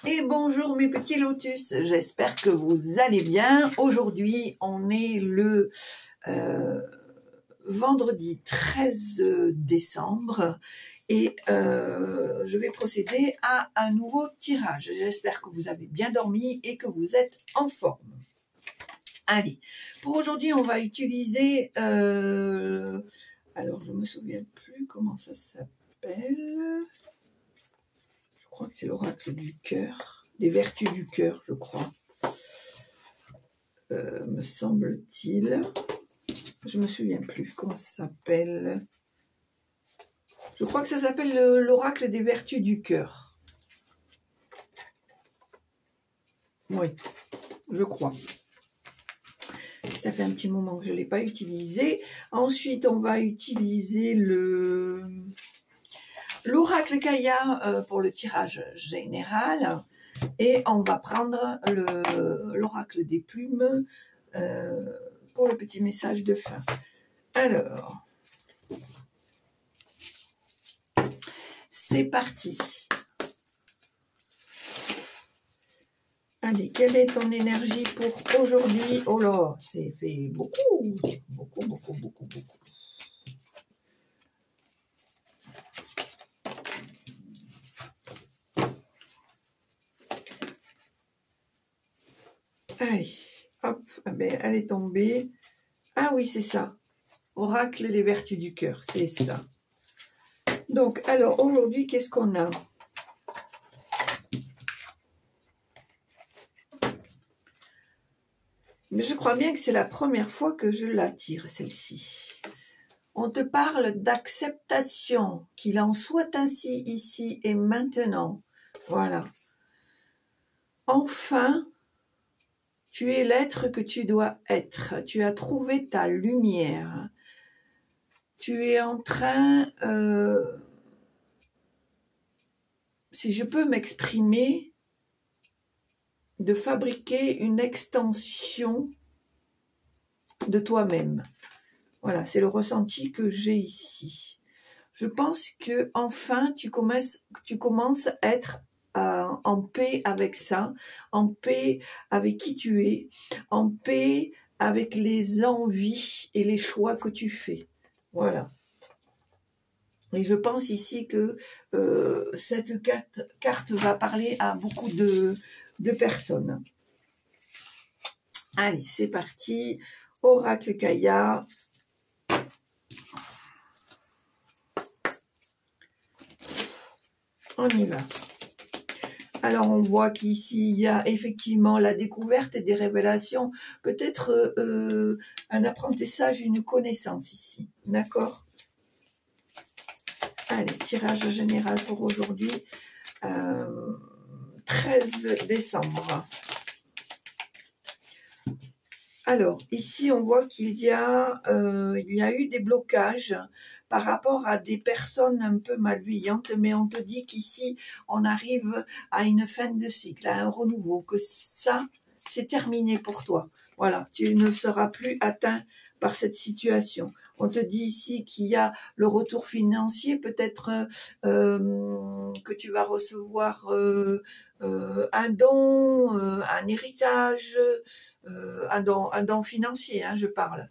Et bonjour mes petits lotus, j'espère que vous allez bien. Aujourd'hui, on est le vendredi 13 décembre et je vais procéder à un nouveau tirage. J'espère que vous avez bien dormi et que vous êtes en forme. Allez, pour aujourd'hui, on va utiliser... alors, je me souviens plus comment ça s'appelle. Je crois que c'est l'oracle du cœur. Les vertus du cœur, je crois. Me semble-t-il. Je me souviens plus comment ça s'appelle. Je crois que ça s'appelle l'oracle des vertus du cœur. Oui, je crois. Ça fait un petit moment que je ne l'ai pas utilisé. Ensuite, on va utiliser l'oracle Kaya pour le tirage général. Et on va prendre l'oracle des plumes pour le petit message de fin. Alors, c'est parti. Allez, quelle est ton énergie pour aujourd'hui? Oh là, c'est fait beaucoup. Allez, hop, ah ben, elle est tombée. Ah oui, c'est ça. Oracle les vertus du cœur, c'est ça. Donc, alors, aujourd'hui, qu'est-ce qu'on a? Mais je crois bien que c'est la première fois que je la tire, celle-ci. On te parle d'acceptation, qu'il en soit ainsi ici et maintenant. Voilà. Enfin, tu es l'être que tu dois être. Tu as trouvé ta lumière. Tu es en train, si je peux m'exprimer, de fabriquer une extension de toi-même. Voilà, c'est le ressenti que j'ai ici. Je pense que enfin tu commences à être en paix avec ça, en paix avec qui tu es, en paix avec les envies et les choix que tu fais. Voilà. Et je pense ici que cette carte va parler à beaucoup de personnes. Allez, c'est parti. Oracle Kaya. On y va. Alors, on voit qu'ici, il y a effectivement la découverte et des révélations. Peut-être un apprentissage, une connaissance ici. D'accord? Allez, tirage général pour aujourd'hui. 13 décembre. Alors, ici, on voit qu'il y a eu des blocages par rapport à des personnes un peu malveillantes, mais on te dit qu'ici, on arrive à une fin de cycle, à un renouveau, que ça, c'est terminé pour toi. Voilà, tu ne seras plus atteint par cette situation. On te dit ici qu'il y a le retour financier, peut-être que tu vas recevoir un don, un héritage, un don financier, hein, je parle,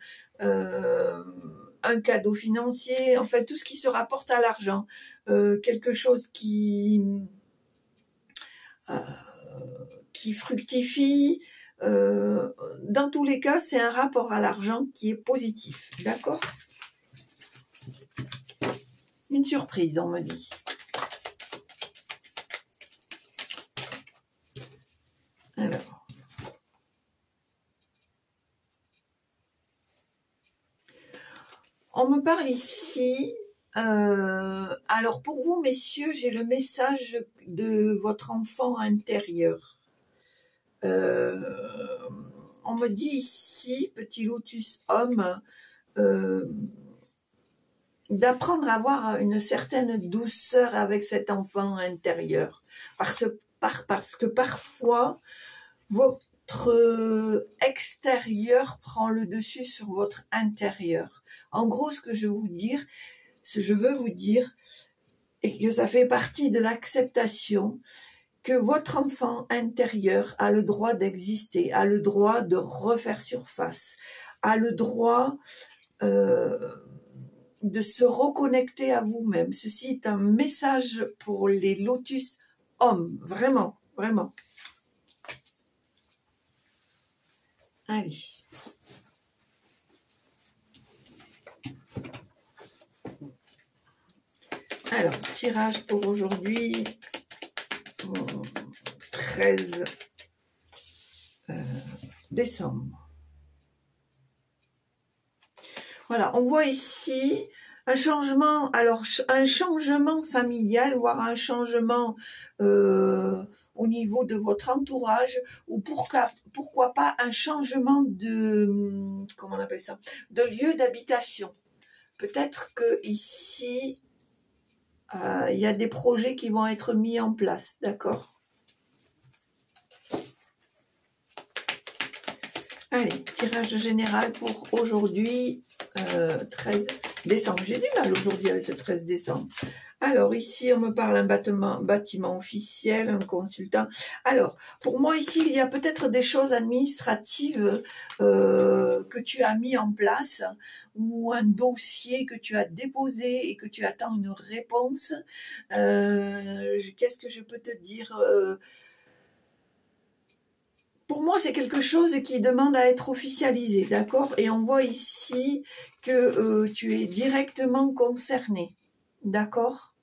un cadeau financier, en fait tout ce qui se rapporte à l'argent, quelque chose qui fructifie. Dans tous les cas, c'est un rapport à l'argent qui est positif, d'accord? Une surprise, on me dit. Alors. On me parle ici, alors pour vous messieurs, j'ai le message de votre enfant intérieur. On me dit ici, petit lotus homme, d'apprendre à avoir une certaine douceur avec cet enfant intérieur. Parce que parfois, votre extérieur prend le dessus sur votre intérieur. En gros, ce que je veux vous dire, et que ça fait partie de l'acceptation, que votre enfant intérieur a le droit d'exister, a le droit de refaire surface, a le droit de se reconnecter à vous-même. Ceci est un message pour les lotus hommes, vraiment, vraiment. Allez. Alors, tirage pour aujourd'hui, 13 décembre. Voilà, on voit ici un changement, alors un changement familial, voire un changement au niveau de votre entourage, ou pourquoi pas un changement de, comment on appelle ça, de lieu d'habitation. Peut-être que ici, il y a des projets qui vont être mis en place, d'accord? Allez, tirage général pour aujourd'hui, 13 décembre. J'ai du mal aujourd'hui avec ce 13 décembre. Alors, ici, on me parle d'un bâtiment officiel, un consultant. Alors, pour moi, ici, il y a peut-être des choses administratives que tu as mis en place, ou un dossier que tu as déposé et que tu attends une réponse. Qu'est-ce que je peux te dire pour moi, c'est quelque chose qui demande à être officialisé, d'accord? Et on voit ici que tu es directement concerné, d'accord?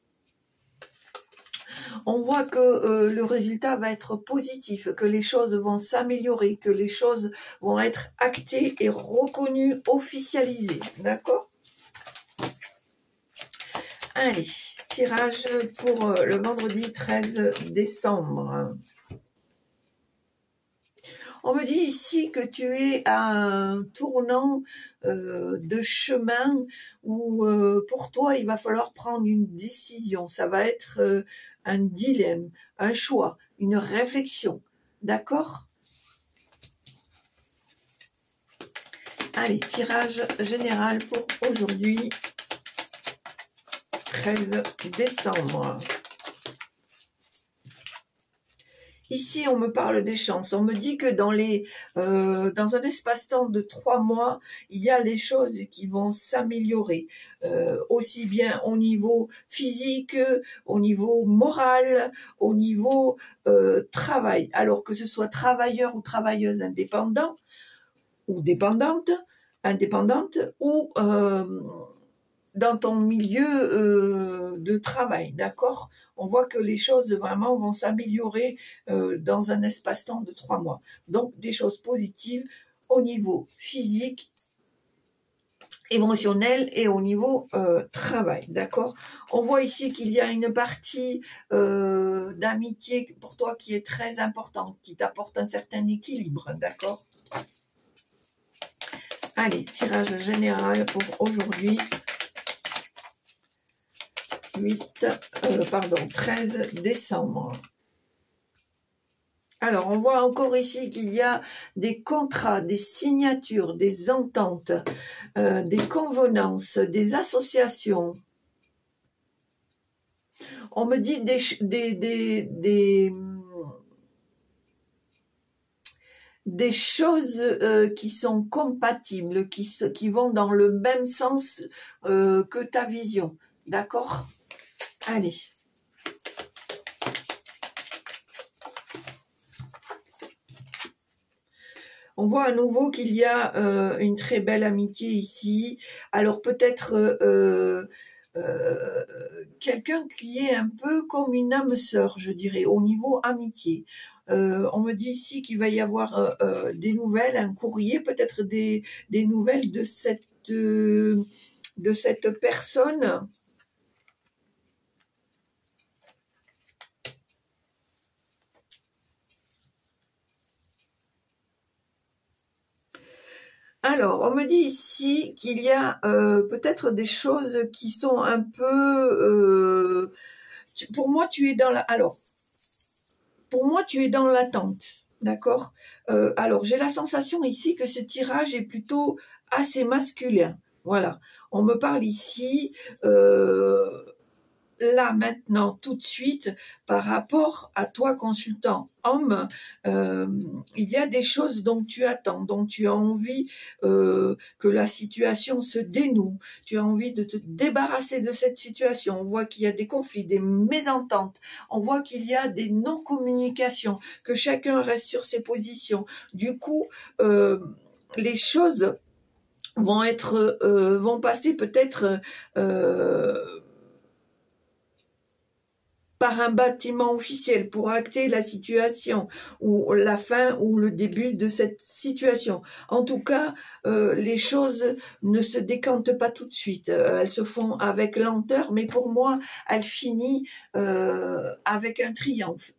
On voit que le résultat va être positif, que les choses vont s'améliorer, que les choses vont être actées et reconnues, officialisées, d'accord? Allez, tirage pour le vendredi 13 décembre. On me dit ici que tu es à un tournant de chemin où pour toi, il va falloir prendre une décision. Ça va être un dilemme, un choix, une réflexion. D'accord? Allez, tirage général pour aujourd'hui, 13 décembre. Ici, on me parle des chances. On me dit que dans un espace-temps de 3 mois, il y a les choses qui vont s'améliorer, aussi bien au niveau physique, au niveau moral, au niveau travail. Alors que ce soit travailleur ou travailleuse indépendant, ou dépendante, indépendante, ou dans ton milieu de travail, d'accord? On voit que les choses vraiment vont s'améliorer dans un espace-temps de 3 mois. Donc, des choses positives au niveau physique, émotionnel et au niveau travail, d'accord? On voit ici qu'il y a une partie d'amitié pour toi qui est très importante, qui t'apporte un certain équilibre, d'accord? Allez, tirage général pour aujourd'hui. 13 décembre. Alors, on voit encore ici qu'il y a des contrats, des signatures, des ententes, des convenances, des associations. On me dit des choses qui sont compatibles, qui vont dans le même sens que ta vision. D'accord ? Allez. On voit à nouveau qu'il y a une très belle amitié ici. Alors peut-être quelqu'un qui est un peu comme une âme sœur, je dirais, au niveau amitié. On me dit ici qu'il va y avoir des nouvelles, un courrier, peut-être des nouvelles de cette personne. Alors, on me dit ici qu'il y a peut-être des choses qui sont un peu... pour moi, tu es dans la... Alors, pour moi, tu es dans l'attente, d'accord? Alors, j'ai la sensation ici que ce tirage est plutôt assez masculin. Voilà. On me parle ici... là, maintenant, tout de suite, par rapport à toi, consultant homme, il y a des choses dont tu attends, dont tu as envie que la situation se dénoue, tu as envie de te débarrasser de cette situation. On voit qu'il y a des conflits, des mésententes, on voit qu'il y a des non-communications, que chacun reste sur ses positions. Du coup, les choses vont passer peut-être par un bâtiment officiel pour acter la situation ou la fin ou le début de cette situation. En tout cas, les choses ne se décantent pas tout de suite. Elles se font avec lenteur, mais pour moi, elles finissent avec un triomphe,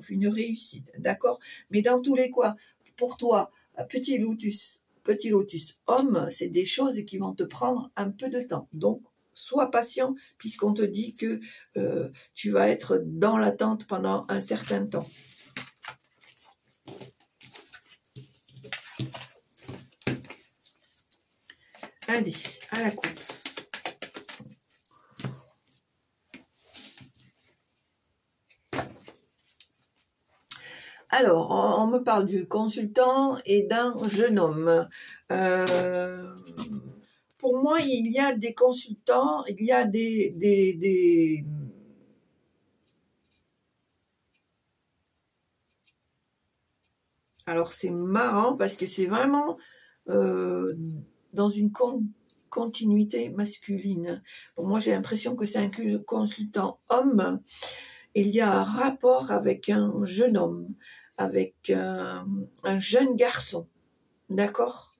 une réussite, d'accord? Mais dans tous les cas, pour toi, petit lotus homme, c'est des choses qui vont te prendre un peu de temps. Donc, sois patient puisqu'on te dit que tu vas être dans l'attente pendant un certain temps. Allez, à la coupe. Alors, on me parle du consultant et d'un jeune homme. Pour moi, il y a des consultants, il y a des Alors, c'est marrant parce que c'est vraiment dans une continuité masculine. Pour moi, j'ai l'impression que c'est un consultant homme. Il y a un rapport avec un jeune homme, avec un jeune garçon. D'accord ?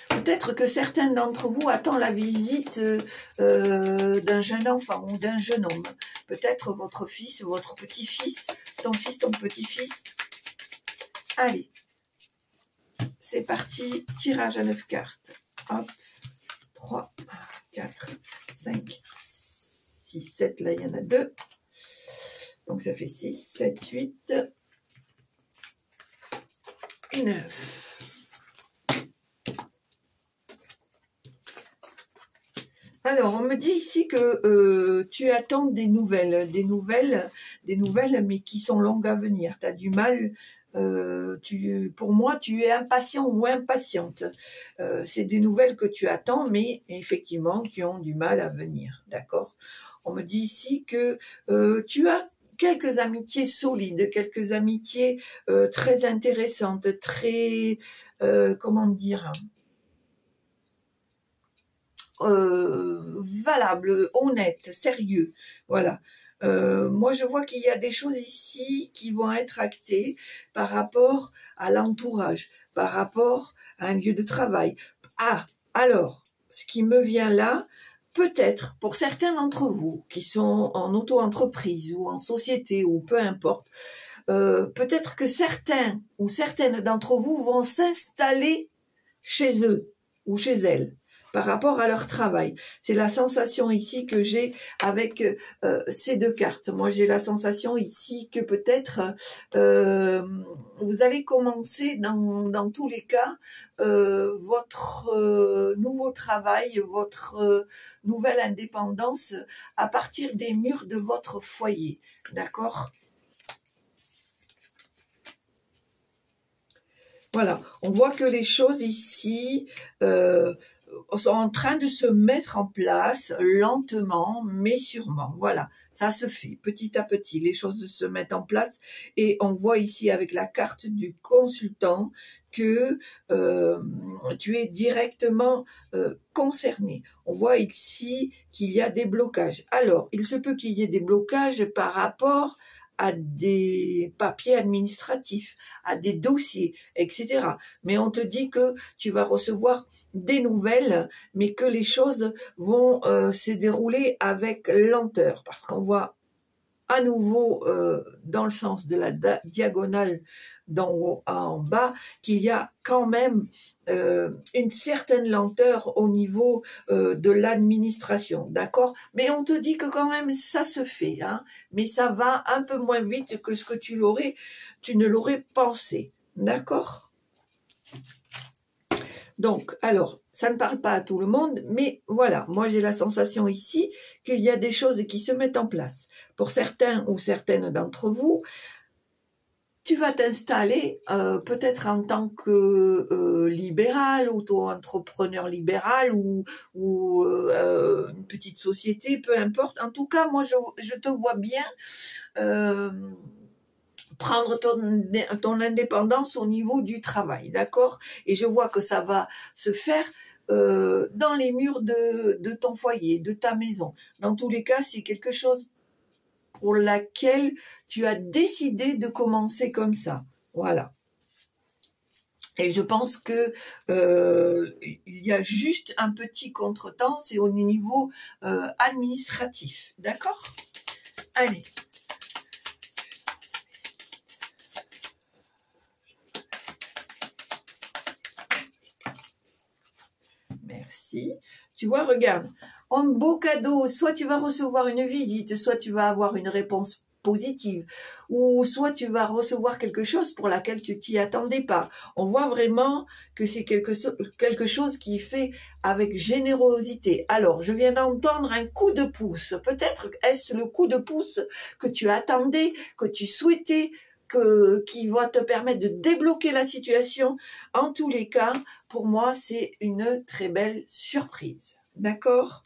Peut-être que certains d'entre vous attendent la visite d'un jeune enfant ou d'un jeune homme. Peut-être votre fils, votre petit-fils, ton fils, ton petit-fils. Allez, c'est parti, tirage à 9 cartes. Hop, 3, 4, 5, 6, 7, là il y en a 2. Donc ça fait 6, 7, 8, 9. Alors, on me dit ici que tu attends des nouvelles, mais qui sont longues à venir. Tu as du mal, pour moi, tu es impatient ou impatiente. C'est des nouvelles que tu attends, mais effectivement, qui ont du mal à venir. D'accord ? On me dit ici que tu as quelques amitiés solides, quelques amitiés très intéressantes, très, comment dire... valable, honnête, sérieux, voilà. Moi, je vois qu'il y a des choses ici qui vont être actées par rapport à l'entourage, par rapport à un lieu de travail. Ah, alors, ce qui me vient là, peut-être pour certains d'entre vous qui sont en auto-entreprise ou en société ou peu importe, peut-être que certains ou certaines d'entre vous vont s'installer chez eux ou chez elles, par rapport à leur travail. C'est la sensation ici que j'ai avec ces deux cartes. Moi, j'ai la sensation ici que peut-être vous allez commencer dans tous les cas votre nouveau travail, votre nouvelle indépendance à partir des murs de votre foyer. D'accord ? Voilà, on voit que les choses ici sont en train de se mettre en place lentement, mais sûrement. Voilà, ça se fait petit à petit. Les choses se mettent en place et on voit ici avec la carte du consultant que tu es directement concerné. On voit ici qu'il y a des blocages. Alors, il se peut qu'il y ait des blocages par rapport à des papiers administratifs, à des dossiers, etc. Mais on te dit que tu vas recevoir des nouvelles, mais que les choses vont se dérouler avec lenteur, parce qu'on voit à nouveau dans le sens de la diagonale d'en haut à en bas qu'il y a quand même une certaine lenteur au niveau de l'administration, d'accord? Mais on te dit que quand même ça se fait, hein, mais ça va un peu moins vite que ce que tu ne l'aurais pensé, d'accord? Donc, alors, ça ne parle pas à tout le monde, mais voilà, moi j'ai la sensation ici qu'il y a des choses qui se mettent en place. Pour certains ou certaines d'entre vous, tu vas t'installer peut-être en tant que libéral, auto-entrepreneur libéral ou une petite société, peu importe. En tout cas, moi je te vois bien prendre ton indépendance au niveau du travail, d'accord? Et je vois que ça va se faire dans les murs de ton foyer, de ta maison. Dans tous les cas, c'est quelque chose pour laquelle tu as décidé de commencer comme ça. Voilà. Et je pense que il y a juste un petit contretemps, c'est au niveau administratif. D'accord? Allez. Merci. Tu vois, regarde, en beau cadeau, soit tu vas recevoir une visite, soit tu vas avoir une réponse positive, ou soit tu vas recevoir quelque chose pour laquelle tu t'y attendais pas. On voit vraiment que c'est quelque chose qui est fait avec générosité. Alors, je viens d'entendre un coup de pouce. Peut-être est-ce le coup de pouce que tu attendais, que tu souhaitais, qui va te permettre de débloquer la situation. En tous les cas, pour moi, c'est une très belle surprise. D'accord?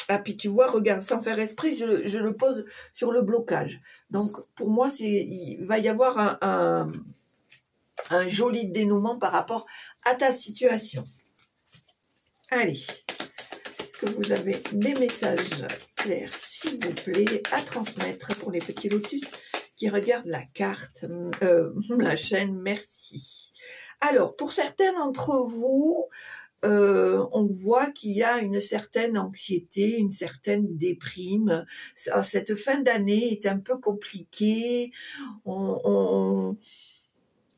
Ah, puis tu vois, regarde, sans faire esprit, je le pose sur le blocage. Donc, pour moi, il va y avoir un joli dénouement par rapport à ta situation. Allez, est-ce que vous avez des messages clairs, s'il vous plaît, à transmettre pour les petits lotus qui regardent la carte, la chaîne? Merci. Alors, pour certains d'entre vous, on voit qu'il y a une certaine anxiété, une certaine déprime. Cette fin d'année est un peu compliquée. On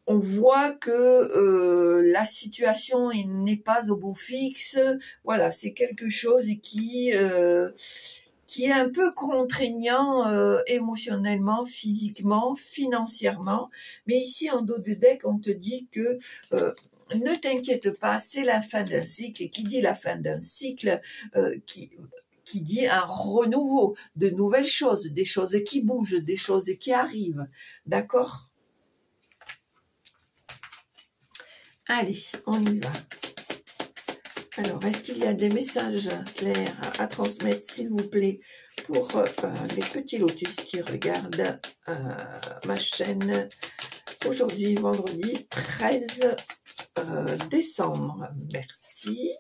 voit que la situation n'est pas au beau fixe. Voilà, c'est quelque chose qui est un peu contraignant émotionnellement, physiquement, financièrement. Mais ici, en dos de deck, on te dit que ne t'inquiète pas, c'est la fin d'un cycle. Et qui dit la fin d'un cycle, qui dit un renouveau, de nouvelles choses, des choses qui bougent, des choses qui arrivent. D'accord? Allez, on y va. Alors, est-ce qu'il y a des messages clairs à transmettre, s'il vous plaît, pour les petits lotus qui regardent ma chaîne aujourd'hui, vendredi 13 décembre. Merci.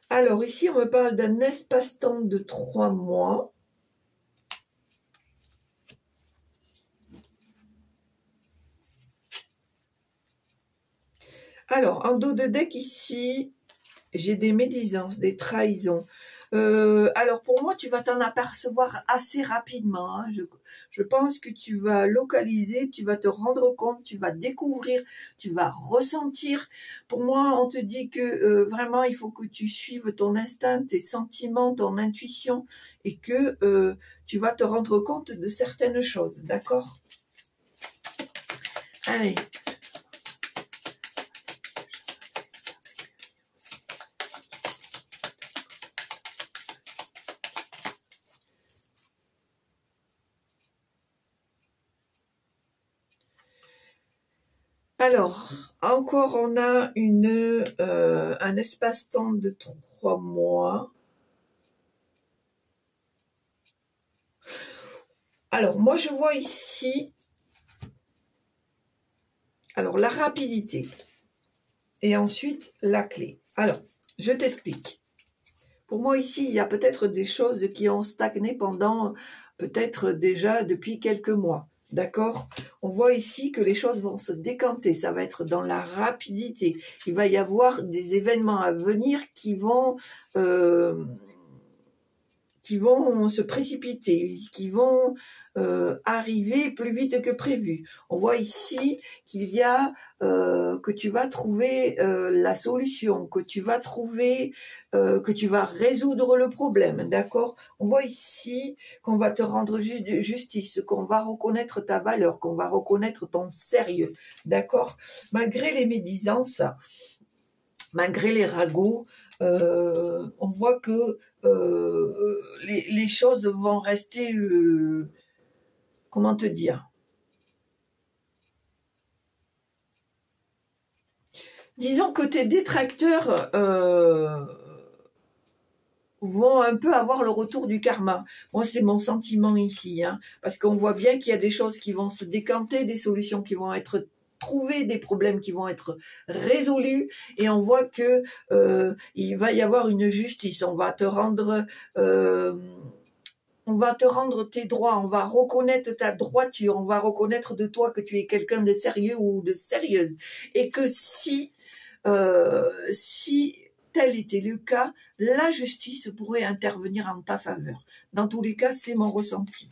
Alors, ici, on me parle d'un espace-temps de 3 mois. Alors, en dos de deck ici, j'ai des médisances, des trahisons. Alors, pour moi, tu vas t'en apercevoir assez rapidement. Hein. Je pense que tu vas localiser, tu vas te rendre compte, tu vas découvrir, tu vas ressentir. Pour moi, on te dit que vraiment, il faut que tu suives ton instinct, tes sentiments, ton intuition et que tu vas te rendre compte de certaines choses. D'accord? Allez. Alors, encore on a un espace-temps de 3 mois. Alors, moi je vois ici, alors la rapidité et ensuite la clé. Alors, je t'explique. Pour moi ici, il y a peut-être des choses qui ont stagné pendant peut-être déjà depuis quelques mois. D'accord? On voit ici que les choses vont se décanter. Ça va être dans la rapidité. Il va y avoir des événements à venir qui vont qui vont se précipiter, qui vont arriver plus vite que prévu. On voit ici qu'il y a que tu vas trouver la solution, que tu vas trouver, que tu vas résoudre le problème, d'accord? On voit ici qu'on va te rendre justice, qu'on va reconnaître ta valeur, qu'on va reconnaître ton sérieux, d'accord? Malgré les médisances, malgré les ragots, on voit que les choses vont rester, comment te dire, disons que tes détracteurs vont un peu avoir le retour du karma. Moi, c'est mon sentiment ici, hein, parce qu'on voit bien qu'il y a des choses qui vont se décanter, des solutions qui vont être trouver, des problèmes qui vont être résolus, et on voit que il va y avoir une justice. On va te rendre tes droits, on va reconnaître ta droiture, on va reconnaître de toi que tu es quelqu'un de sérieux ou de sérieuse, et que si tel était le cas, la justice pourrait intervenir en ta faveur. Dans tous les cas, c'est mon ressenti.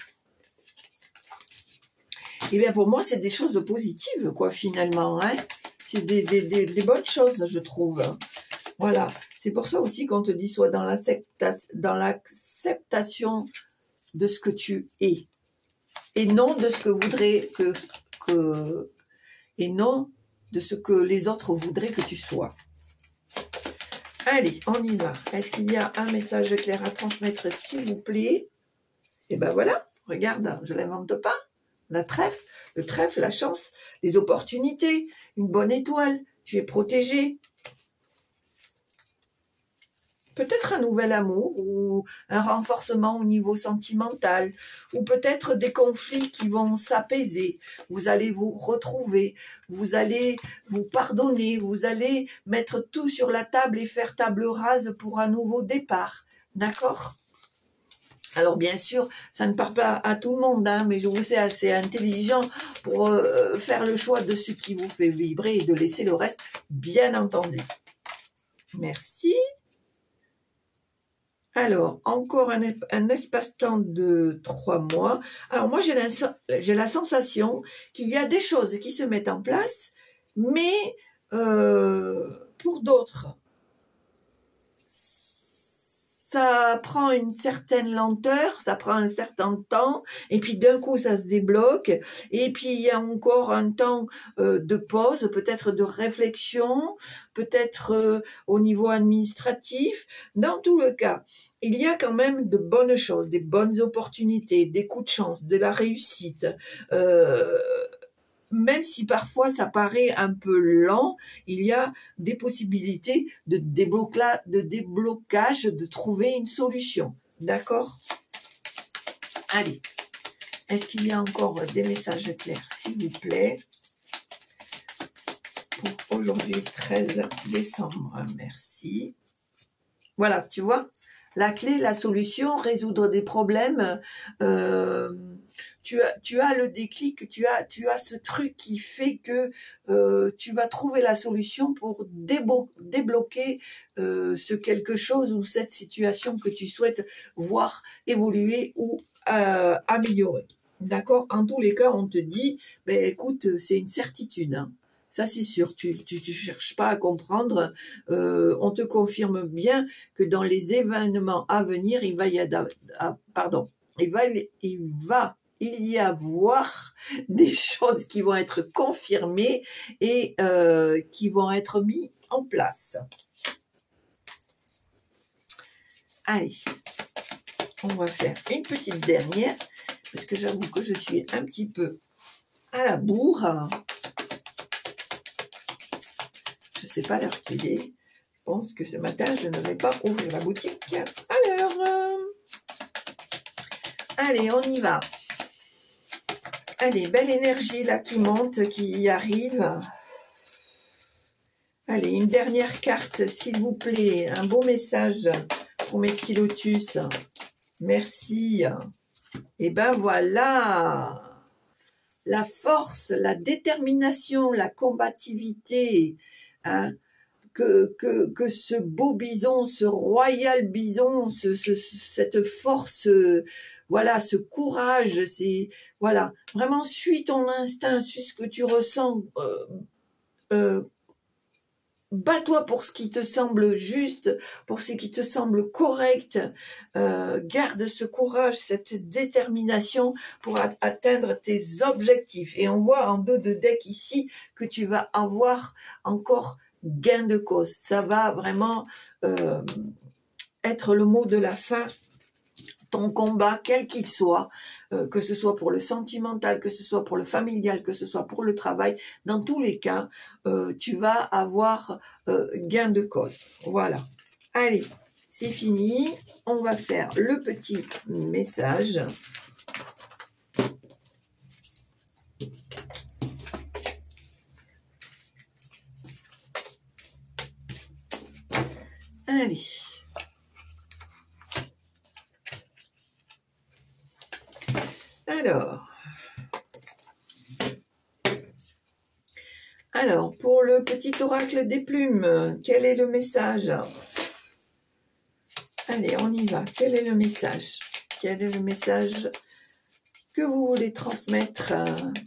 Et bien pour moi, c'est des choses positives, quoi, finalement. Hein. C'est des bonnes choses, je trouve. Voilà. C'est pour ça aussi qu'on te dit sois dans l'acceptation de ce que tu es. Et non de ce que voudrait et non de ce que les autres voudraient que tu sois. Allez, on y va. Est-ce qu'il y a un message clair à transmettre, s'il vous plaît? Et ben voilà, regarde, je ne l'invente pas. La trèfle, le trèfle, la chance, les opportunités, une bonne étoile, tu es protégé. Peut-être un nouvel amour ou un renforcement au niveau sentimental, ou peut-être des conflits qui vont s'apaiser. Vous allez vous retrouver, vous allez vous pardonner, vous allez mettre tout sur la table et faire table rase pour un nouveau départ. D'accord ? Alors bien sûr, ça ne parle pas à tout le monde, hein, mais je vous sais assez intelligent pour faire le choix de ce qui vous fait vibrer et de laisser le reste, bien entendu. Merci. Alors, encore un espace-temps de 3 mois. Alors moi, j'ai la sensation qu'il y a des choses qui se mettent en place, mais pour d'autres, ça prend une certaine lenteur, ça prend un certain temps, et puis d'un coup ça se débloque, et puis il y a encore un temps de pause, peut-être de réflexion, peut-être au niveau administratif. Dans tout le cas, il y a quand même de bonnes choses, des bonnes opportunités, des coups de chance, de la réussite. Même si parfois ça paraît un peu lent, il y a des possibilités de déblocage, de trouver une solution. D'accord? Allez, est-ce qu'il y a encore des messages clairs, s'il vous plaît? Pour aujourd'hui, 13 décembre, merci. Voilà, tu vois, la clé, la solution, résoudre des problèmes, tu as le déclic, tu as ce truc qui fait que tu vas trouver la solution pour débloquer ce quelque chose ou cette situation que tu souhaites voir évoluer ou améliorer. D'accord? En tous les cas, on te dit, ben écoute, c'est une certitude, hein. Ça, c'est sûr, tu cherches pas à comprendre. On te confirme bien que dans les événements à venir, il va y avoir des choses qui vont être confirmées et qui vont être mises en place. Allez, on va faire une petite dernière, parce que j'avoue que je suis un petit peu à la bourre. Je ne sais pas l'heure qu'il est. Je pense que ce matin, je ne vais pas ouvrir la boutique à l'heure. Allez, on y va. Allez, belle énergie là qui monte, qui arrive. Allez, une dernière carte, s'il vous plaît. Un beau message pour mes petits lotus. Merci. Et ben voilà. La force, la détermination, la combativité, hein, que ce beau bison, ce royal bison, cette force, voilà, ce courage, c'est, voilà, vraiment suis ton instinct, suis ce que tu ressens, bats-toi pour ce qui te semble juste, pour ce qui te semble correct, garde ce courage, cette détermination pour atteindre tes objectifs. Et on voit en dos de deck ici que tu vas avoir encore gain de cause. Ça va vraiment être le mot de la fin. Ton combat, quel qu'il soit, que ce soit pour le sentimental, que ce soit pour le familial, que ce soit pour le travail, dans tous les cas, tu vas avoir gain de cause. Voilà. Allez, c'est fini. On va faire le petit message. Allez. Alors, pour le petit oracle des plumes, quel est le message? Allez, on y va. Quel est le message? Quel est le message que vous voulez transmettre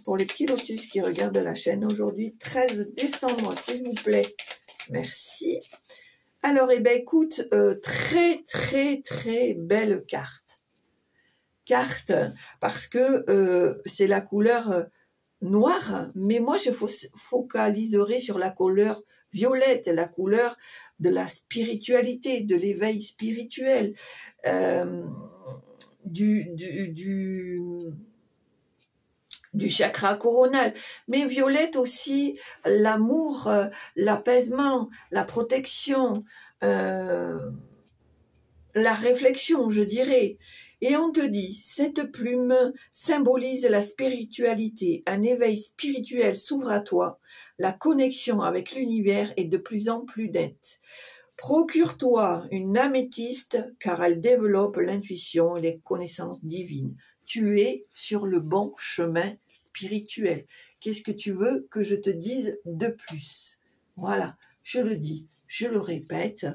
pour les petits lotus qui regardent la chaîne aujourd'hui, 13 décembre, s'il vous plaît? Merci. Alors, eh ben, écoute, très, très, très belle carte. Parce que c'est la couleur noire, mais moi je focaliserai sur la couleur violette, la couleur de la spiritualité, de l'éveil spirituel, du chakra coronal, mais violette aussi l'amour, l'apaisement, la protection, la réflexion, je dirais. Et on te dit, cette plume symbolise la spiritualité, un éveil spirituel s'ouvre à toi, la connexion avec l'univers est de plus en plus nette. Procure-toi une améthyste car elle développe l'intuition et les connaissances divines. Tu es sur le bon chemin spirituel. Qu'est-ce que tu veux que je te dise de plus? Voilà, je le dis, je le répète.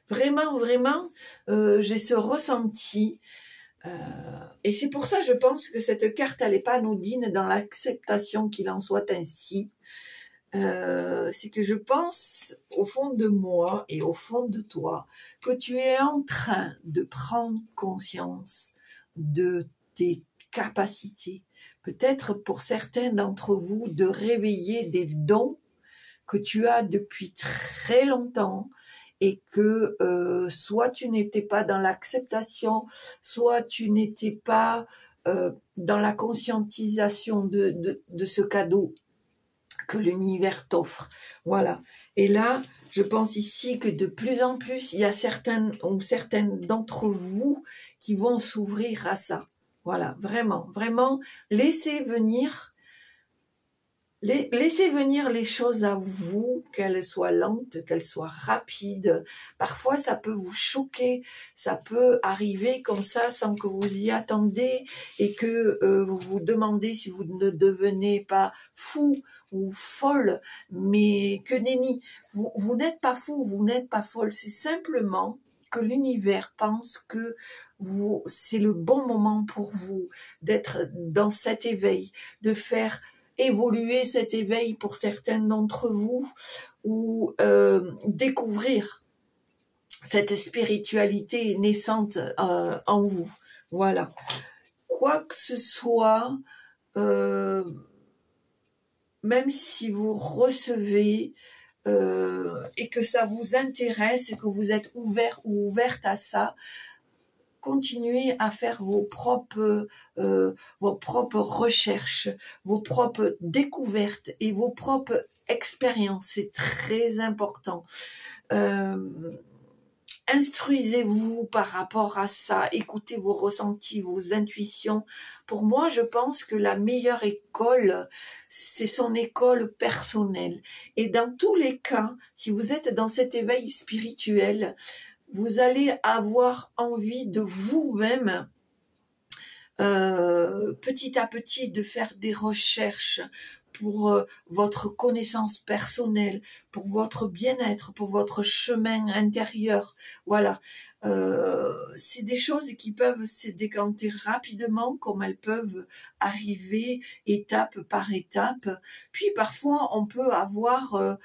Vraiment, vraiment, j'ai ce ressenti. Et c'est pour ça, je pense que cette carte, elle n'est pas anodine dans l'acceptation qu'il en soit ainsi. C'est que je pense, au fond de moi et au fond de toi, que tu es en train de prendre conscience de tes capacités. Peut-être pour certains d'entre vous, de réveiller des dons que tu as depuis très longtemps, et que soit tu n'étais pas dans l'acceptation, soit tu n'étais pas dans la conscientisation de ce cadeau que l'univers t'offre. Voilà. Et là, je pense ici que de plus en plus, il y a certaines d'entre vous qui vont s'ouvrir à ça. Voilà, vraiment, vraiment, laissez venir les choses à vous, qu'elles soient lentes, qu'elles soient rapides. Parfois, ça peut vous choquer, ça peut arriver comme ça sans que vous y attendez et que vous vous demandez si vous ne devenez pas fou ou folle. Mais que nenni, vous n'êtes pas fou, vous n'êtes pas folle, c'est simplement que l'univers pense que c'est le bon moment pour vous d'être dans cet éveil, de faire évoluer cet éveil pour certains d'entre vous, ou découvrir cette spiritualité naissante en vous. Voilà. Quoi que ce soit, même si vous recevez et que ça vous intéresse et que vous êtes ouvert ou ouverte à ça, continuez à faire vos propres recherches, vos propres découvertes et vos propres expériences. C'est très important. Instruisez-vous par rapport à ça, écoutez vos ressentis, vos intuitions. Pour moi, je pense que la meilleure école, c'est son école personnelle. Et dans tous les cas, si vous êtes dans cet éveil spirituel, vous allez avoir envie de vous-même petit à petit de faire des recherches pour votre connaissance personnelle, pour votre bien-être, pour votre chemin intérieur. Voilà. C'est des choses qui peuvent se décanter rapidement, comme elles peuvent arriver étape par étape. Puis parfois, on peut avoir,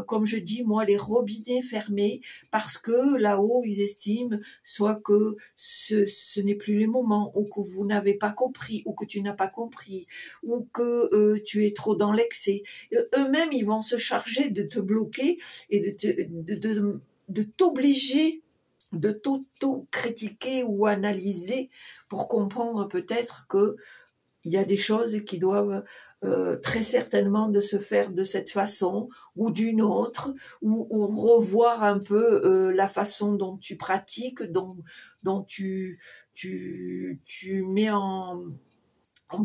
comme je dis, moi, les robinets fermés, parce que là-haut, ils estiment soit que ce n'est plus les moments, ou que vous n'avez pas compris, ou que tu n'as pas compris, ou que tu es trop dans l'excès. Eux-mêmes, ils vont se charger de te bloquer et de t'obliger de t'auto-critiquer ou analyser pour comprendre peut-être que il y a des choses qui doivent très certainement de se faire de cette façon ou d'une autre, ou revoir un peu la façon dont tu pratiques, dont tu mets en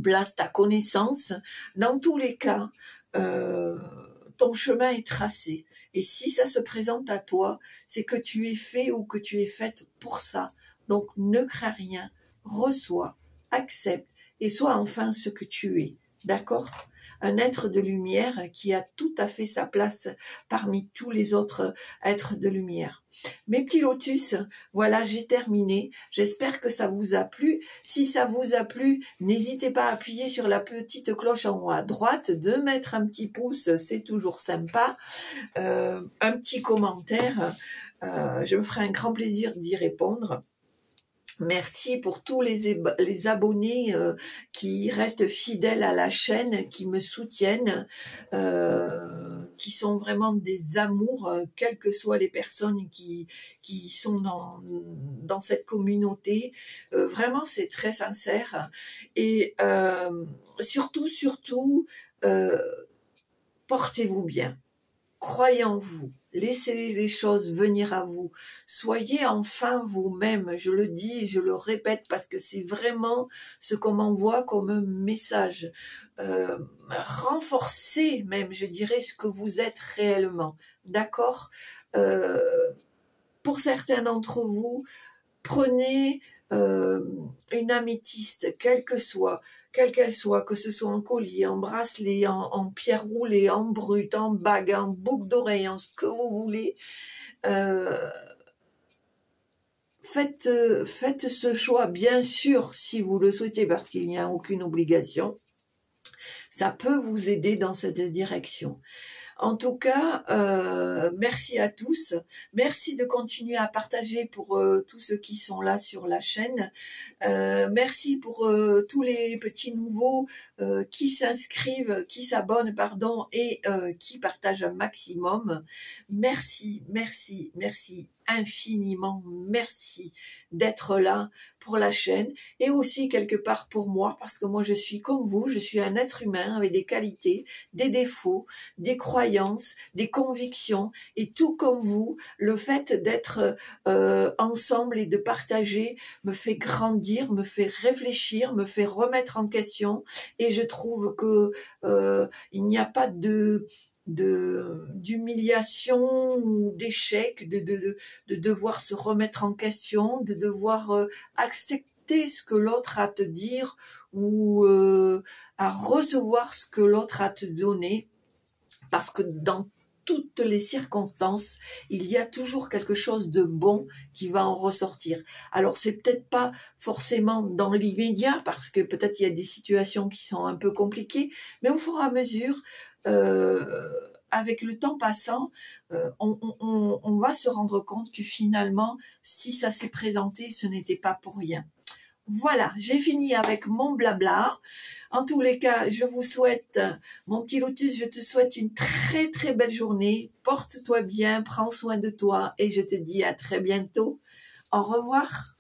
place ta connaissance. Dans tous les cas, ton chemin est tracé. Et si ça se présente à toi, c'est que tu es fait ou que tu es faite pour ça. Donc ne crains rien, reçois, accepte et sois enfin ce que tu es. D'accord? Un être de lumière qui a tout à fait sa place parmi tous les autres êtres de lumière. Mes petits lotus, voilà, j'ai terminé. J'espère que ça vous a plu. Si ça vous a plu, n'hésitez pas à appuyer sur la petite cloche en haut à droite, de mettre un petit pouce, c'est toujours sympa. Un petit commentaire, je me ferai un grand plaisir d'y répondre. Merci pour tous les abonnés qui restent fidèles à la chaîne, qui me soutiennent, qui sont vraiment des amours, quelles que soient les personnes qui sont dans cette communauté. Vraiment, c'est très sincère. Et surtout, portez-vous bien. Croyez en vous, laissez les choses venir à vous, soyez enfin vous-même, je le dis et je le répète parce que c'est vraiment ce qu'on m'envoie comme message. Renforcez même, je dirais, ce que vous êtes réellement, d'accord? Pour certains d'entre vous, prenez une améthyste, quelle qu'elle soit, que ce soit en collier, en bracelet, en pierre roulée, en brut, en bague, en boucle d'oreille, en ce que vous voulez. Faites ce choix, bien sûr, si vous le souhaitez, parce qu'il n'y a aucune obligation. Ça peut vous aider dans cette direction. En tout cas, merci à tous. Merci de continuer à partager pour tous ceux qui sont là sur la chaîne. Merci pour tous les petits nouveaux qui s'inscrivent, qui s'abonnent, pardon, et qui partagent un maximum. Merci, merci, merci infiniment. Merci d'être là pour la chaîne et aussi quelque part pour moi, parce que moi je suis comme vous, je suis un être humain avec des qualités, des défauts, des croyances, des convictions, et tout comme vous, le fait d'être ensemble et de partager me fait grandir, me fait réfléchir, me fait remettre en question, et je trouve que il n'y a pas d'humiliation ou d'échec, de devoir se remettre en question, de devoir accepter ce que l'autre a à te dire ou à recevoir ce que l'autre a à te donner, parce que dans toutes les circonstances, il y a toujours quelque chose de bon qui va en ressortir. Alors c'est peut-être pas forcément dans l'immédiat, parce que peut-être il y a des situations qui sont un peu compliquées, mais au fur et à mesure, avec le temps passant, on va se rendre compte que finalement, si ça s'est présenté, ce n'était pas pour rien. Voilà, j'ai fini avec mon blabla. En tous les cas, je vous souhaite, mon petit lotus, je te souhaite une très très belle journée. Porte-toi bien, prends soin de toi et je te dis à très bientôt. Au revoir.